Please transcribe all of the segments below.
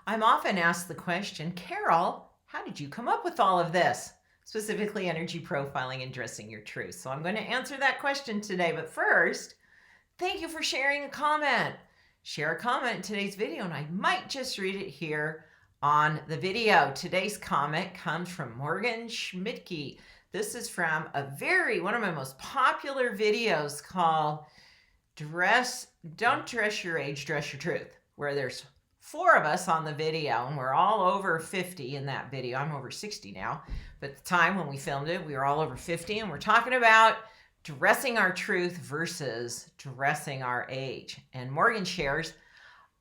I'm often asked the question, Carol, how did you come up with all of this? Specifically, energy profiling and dressing your truth. So, I'm going to answer that question today. But first, thank you for sharing a comment. Share a comment in today's video, and I might just read it here on the video. Today's comment comes from Morgan Schmidtke. This is from one of my most popular videos called Don't Dress Your Age, Dress Your Truth, where there's four of us on the video, and we're all over 50 in that video. I'm over 60 now, but at the time when we filmed it, we were all over 50, and we're talking about dressing our truth versus dressing our age. And Morgan shares,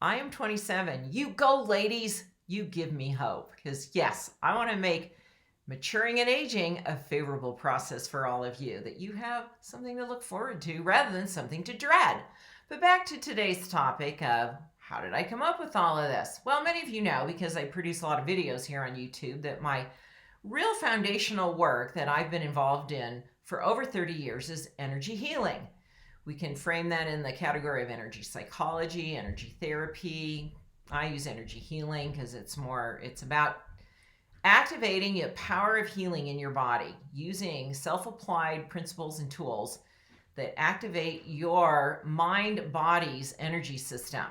I am 27. You go, ladies. You give me hope. Because yes, I want to make maturing and aging a favorable process for all of you, that you have something to look forward to rather than something to dread. But back to today's topic of how did I come up with all of this? Well, many of you know, because I produce a lot of videos here on YouTube, that my real foundational work that I've been involved in for over 30 years is energy healing. We can frame that in the category of energy psychology, energy therapy. I use energy healing because it's about activating the power of healing in your body using self-applied principles and tools that activate your mind-body's energy system.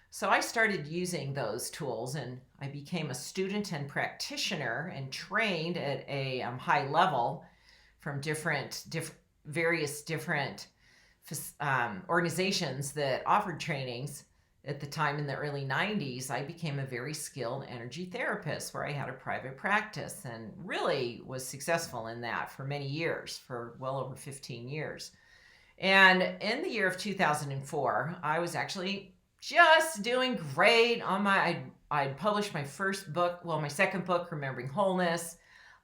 So I started using those tools, and I became a student and practitioner and trained at a high level from various different organizations that offered trainings. At the time in the early 90s, I became a very skilled energy therapist where I had a private practice and really was successful in that for many years, for well over 15 years. And in the year of 2004, I was actually just doing great on I'd published my second book, Remembering Wholeness.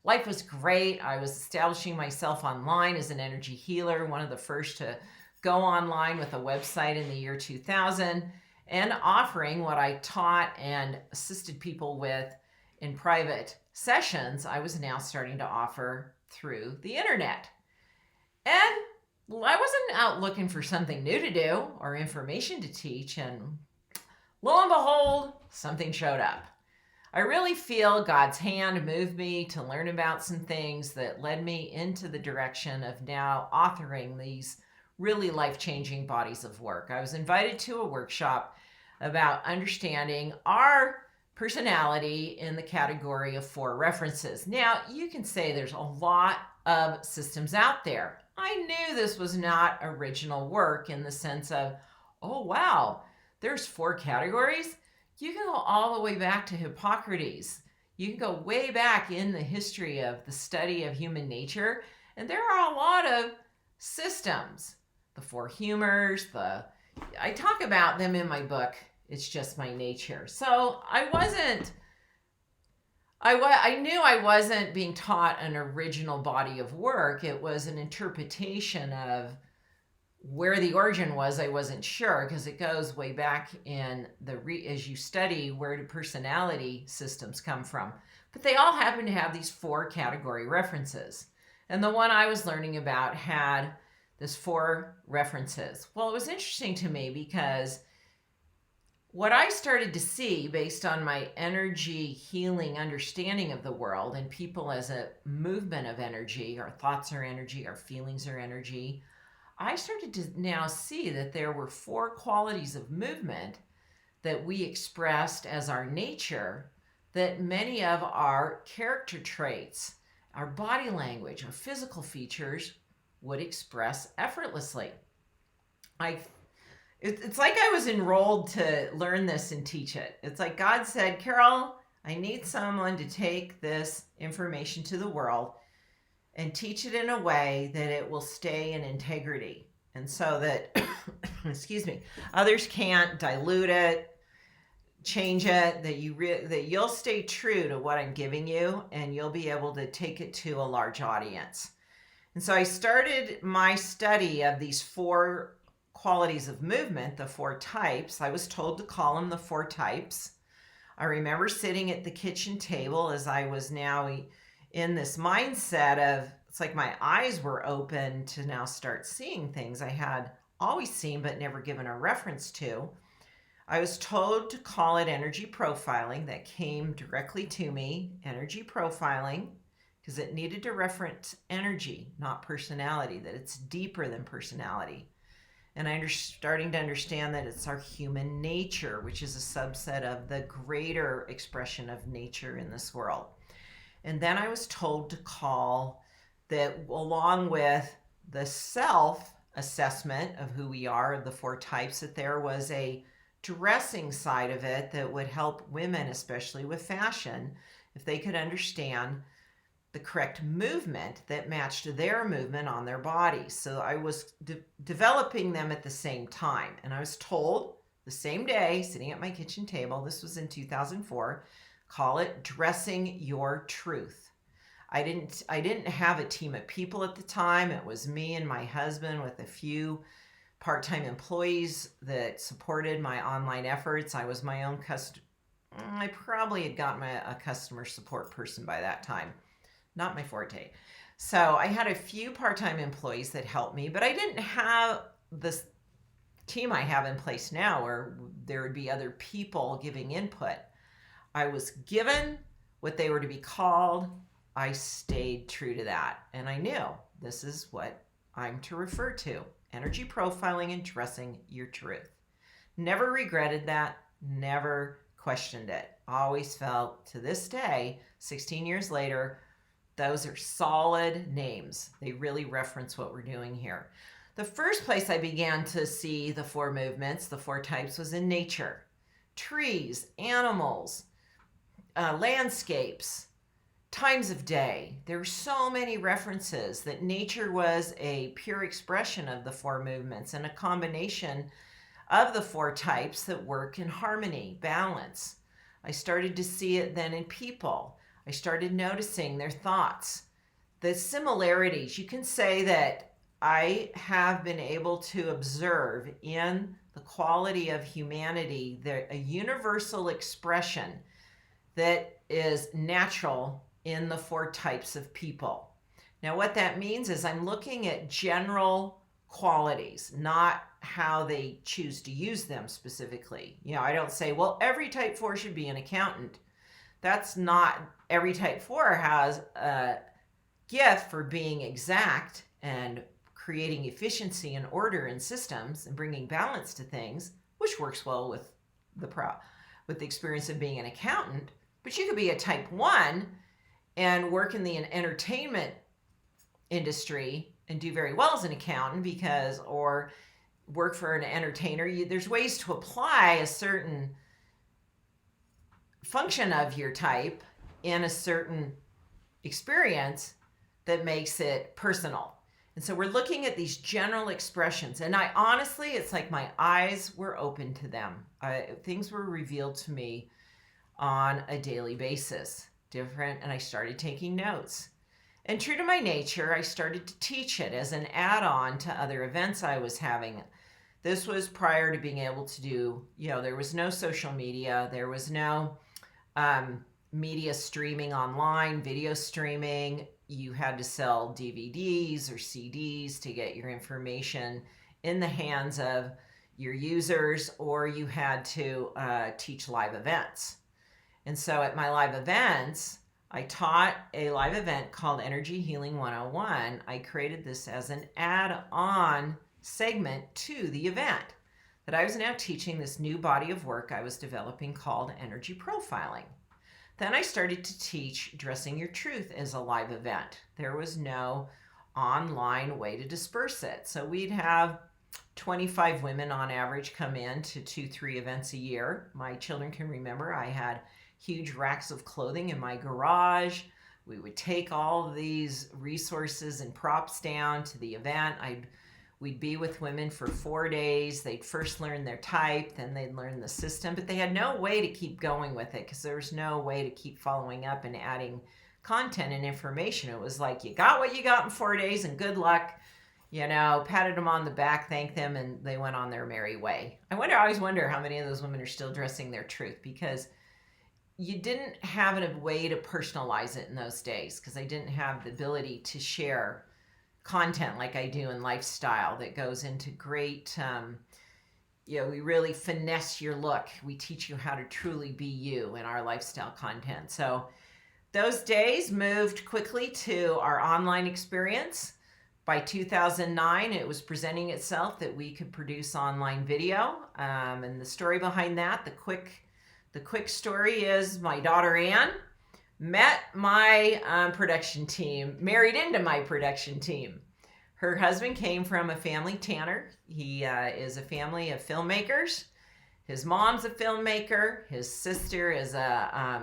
Life was great. I was establishing myself online as an energy healer, one of the first to go online with a website in the year 2000, and offering what I taught and assisted people with in private sessions. I was now starting to offer through the internet. And I wasn't out looking for something new to do or information to teach, and lo and behold, something showed up. I really feel God's hand moved me to learn about some things that led me into the direction of now authoring these really life-changing bodies of work. I was invited to a workshop about understanding our personality in the category of 4 references. Now, you can say there's a lot of systems out there. I knew this was not original work in the sense of, oh wow, there's 4 categories. You can go all the way back to Hippocrates. You can go way back in the history of the study of human nature, and there are a lot of systems. The 4 humors, I talk about them in my book, It's Just My Nature. So I knew I wasn't being taught an original body of work. It was an interpretation of where the origin was. I wasn't sure, because it goes way back in as you study, where do personality systems come from. But they all happen to have these 4 category references. And the one I was learning about had this 4 references. Well, it was interesting to me because what I started to see based on my energy healing understanding of the world and people as a movement of energy, our thoughts are energy, our feelings are energy, I started to now see that there were 4 qualities of movement that we expressed as our nature, that many of our character traits, our body language, our physical features would express effortlessly. It's like I was enrolled to learn this and teach it. It's like God said, Carol, I need someone to take this information to the world and teach it in a way that it will stay in integrity. And so that, excuse me, others can't dilute it, change it, that you'll stay true to what I'm giving you, and you'll be able to take it to a large audience. And so I started my study of these 4 qualities of movement, the 4 types. I was told to call them the 4 types. I remember sitting at the kitchen table as I was now in this mindset of, it's like my eyes were open to now start seeing things I had always seen but never given a reference to. I was told to call it energy profiling. That came directly to me, energy profiling, because it needed to reference energy, not personality, that it's deeper than personality. And I'm starting to understand that it's our human nature, which is a subset of the greater expression of nature in this world. And then I was told to call that, along with the self assessment of who we are, of the four types, that there was a dressing side of it that would help women, especially with fashion, if they could understand the correct movement that matched their movement on their bodies. So I was developing them at the same time. And I was told the same day, sitting at my kitchen table, this was in 2004, call it dressing your truth. I didn't have a team of people at the time. It was me and my husband with a few part-time employees that supported my online efforts. I was my own customer. I probably had gotten a customer support person by that time. Not my forte. So I had a few part-time employees that helped me, but I didn't have this team I have in place now where there would be other people giving input. I was given what they were to be called. I stayed true to that. And I knew this is what I'm to refer to: energy profiling and dressing your truth. Never regretted that, never questioned it. Always felt, to this day, 16 years later, those are solid names. They really reference what we're doing here. The first place I began to see the four movements, the four types, was in nature. Trees, animals, landscapes, times of day. There were so many references that nature was a pure expression of the four movements and a combination of the four types that work in harmony, balance. I started to see it then in people. I started noticing their thoughts, the similarities. You can say that I have been able to observe in the quality of humanity a universal expression that is natural in the four types of people. Now, what that means is I'm looking at general qualities, not how they choose to use them specifically. I don't say, well, every type 4 should be an accountant. That's not, every type 4 has a gift for being exact and creating efficiency and order in systems and bringing balance to things, which works well with the experience of being an accountant. But you could be a type 1 and work in the entertainment industry and do very well as an accountant, or work for an entertainer. There's ways to apply a certain function of your type in a certain experience that makes it personal. And so we're looking at these general expressions, and I honestly, it's like my eyes were open to them. Things were revealed to me on a daily basis, different, and I started taking notes. And true to my nature, I started to teach it as an add-on to other events I was having. This was prior to being able to do, there was no social media, there was no media streaming online, video streaming. You had to sell DVDs or CDs to get your information in the hands of your users, or you had to teach live events. And so at my live events, I taught a live event called Energy Healing 101. I created this as an add-on segment to the event, that I was now teaching this new body of work I was developing called energy profiling. Then I started to teach Dressing Your Truth as a live event. There was no online way to disperse it. So we'd have 25 women on average come in to 2-3 events a year. My children can remember I had huge racks of clothing in my garage. We would take all of these resources and props down to the event. We'd be with women for 4 days. They'd first learn their type, then they'd learn the system, but they had no way to keep going with it because there was no way to keep following up and adding content and information. It was like, you got what you got in 4 days and good luck. Patted them on the back, thanked them, and they went on their merry way. I always wonder how many of those women are still dressing their truth, because you didn't have a way to personalize it in those days, because I didn't have the ability to share content like I do in lifestyle that goes into great we really finesse your look. We teach you how to truly be you in our lifestyle content. So those days moved quickly to our online experience. By 2009, it was presenting itself that we could produce online video. And the story behind that, the quick story is my daughter Ann met my production team, married into my production team. Her husband came from a family tanner. He is a family of filmmakers. His mom's a filmmaker. His sister is a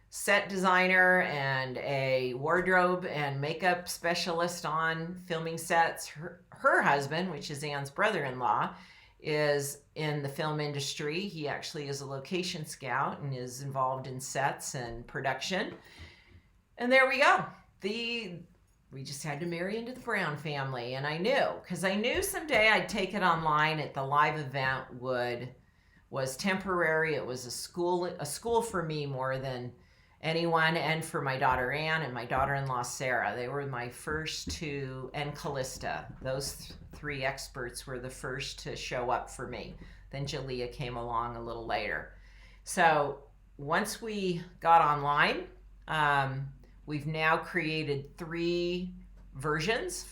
set designer and a wardrobe and makeup specialist on filming sets. Her husband, which is Ann's brother-in-law, is in the film industry. He actually is a location scout and is involved in sets and production. And there we go. We just had to marry into the Brown family. And I knew someday I'd take it online. At the live event was temporary. It was a school for me more than anyone, and for my daughter Ann and my daughter-in-law Sarah. They were my first two, and Callista. Those three experts were the first to show up for me. Then Jalea came along a little later. So once we got online, we've now created 3 versions.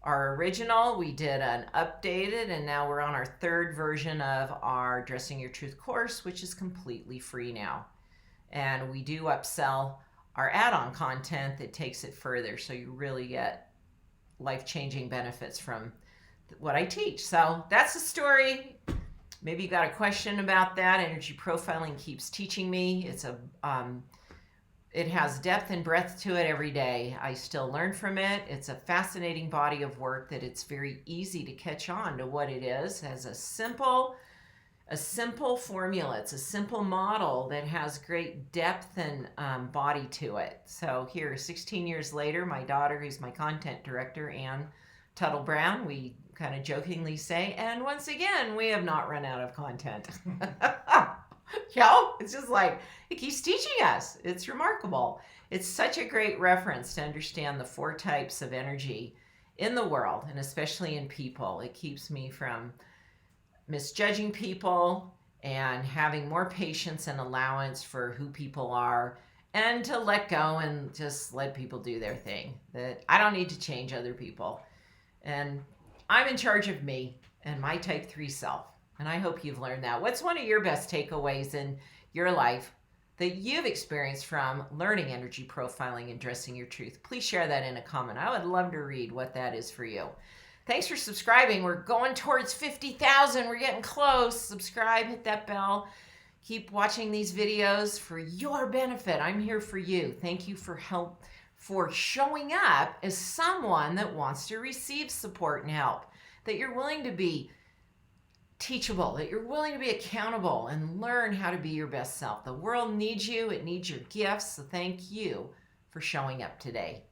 Our original, we did an updated, and now we're on our 3rd version of our Dressing Your Truth course, which is completely free now. And we do upsell our add-on content that takes it further, so you really get life-changing benefits from what I teach. So that's the story. Maybe you got a question about that. Energy profiling keeps teaching me. It has depth and breadth to it every day. I still learn from it. It's a fascinating body of work that it's very easy to catch on to what it is. It has a simple formula. It's a simple model that has great depth and body to it. So here, 16 years later, my daughter, who's my content director, Ann Tuttle Brown, we kind of jokingly say, and once again, we have not run out of content. It's just like, it keeps teaching us. It's remarkable. It's such a great reference to understand the 4 types of energy in the world, and especially in people. It keeps me from misjudging people and having more patience and allowance for who people are, and to let go and just let people do their thing. That I don't need to change other people. And I'm in charge of me and my type 3 self. And I hope you've learned that. What's one of your best takeaways in your life that you've experienced from learning energy profiling and dressing your truth? Please share that in a comment. I would love to read what that is for you. Thanks for subscribing. We're going towards 50,000. We're getting close. Subscribe, hit that bell. Keep watching these videos for your benefit. I'm here for you. Thank you for showing up as someone that wants to receive support and help, that you're willing to be teachable, that you're willing to be accountable and learn how to be your best self. The world needs you. It needs your gifts. So thank you for showing up today.